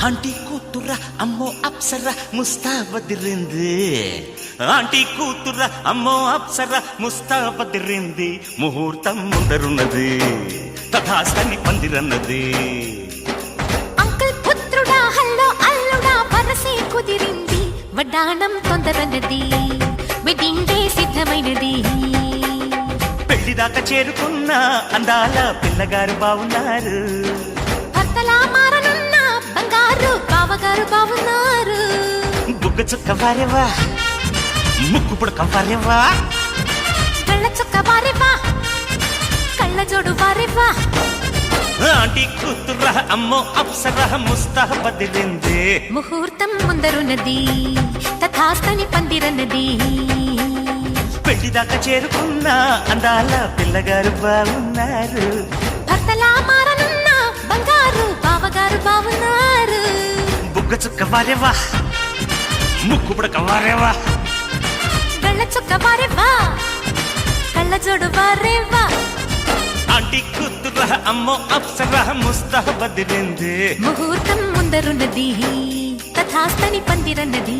aunty కూతుర అమ్మో Apsara ముస్తాబదిరింది aunty కూతుర అమ్మో అప్సర ముస్తాబదిరింది ముహూర్తం ముందరున్నది తథాస్తని పందిరన్నది అంకుల్ పుత్రుడా హల్లో అల్లుడా వరసే కుదిరింది వడ్డాణం తొందరన్నది వెడ్డింగ్ డే సిద్ధమైనది పెళ్లిదాకా చేరుకున్న అందాల పిల్లగారు బావున్నారు భర్తలా మారనున్న బంగారు బావగారు బావున్నారు బుగ్గ చుక్క వారేవా ముక్కు పుడక వారేవా కళ్ళ చుక్క వారేవా కళ్ళ జోడు వారేవా ఆంటీ కూతుర అమ్మో అప్సర ముస్తాబదిరింది ముహూర్తం ముందరున్నది తథాస్తని పందిరన్నది పెళ్లిదాకా చేరుకున్న అందాల పిల్లగారు బాగున్నారు భర్తలా మారనున్న బంగారు బావగారు బావున్నారు బుగ్గ చుక్క వారేవా ముక్కు పుడక వారేవా కళ్ళ చుక్క వారేవా కళ్ళ జోడు వారేవా ఆంటీ కూతుర అమ్మో అప్సర ముస్తాబదిరింది ముహూర్తం ముందరున్నది తథాస్తని పందిరన్నది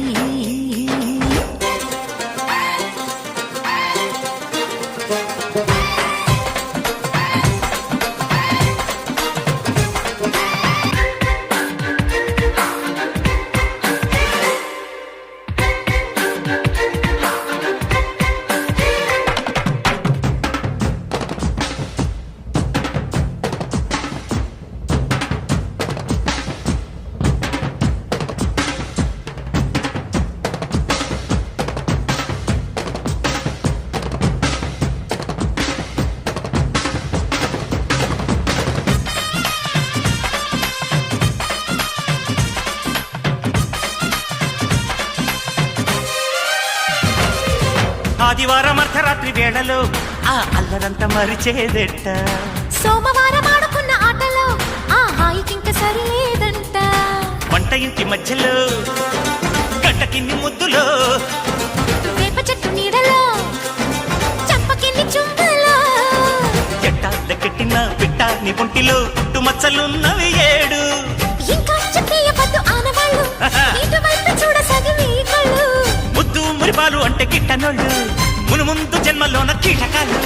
ఆదివారం అర్ధరాత్రి వేళలో ఆ అల్లరంతా మరిచేదెట్ట సోమవారం ఆడుకున్న ఆటలో ఆ హాయికింక సరిలేదంట వంట ఇంటి మధ్యలో గంటకిన్ని ముద్దులో వేప చెట్టు నీడలో చంపకిన్ని చుంబలో ఎట్టాల కెట్టిన పిట్టాని ఒంటిలో పుట్టు మచ్చలున్నవి 7 ఇంకా చెప్పేయవద్దు ఆనవాళ్ళు ఇటువైపు చూడసాగి కళ్ళు ముద్దు మురిపాలు అంటే గిట్టనోళ్ళు మును ముందు జన్మలోన కీటకాలు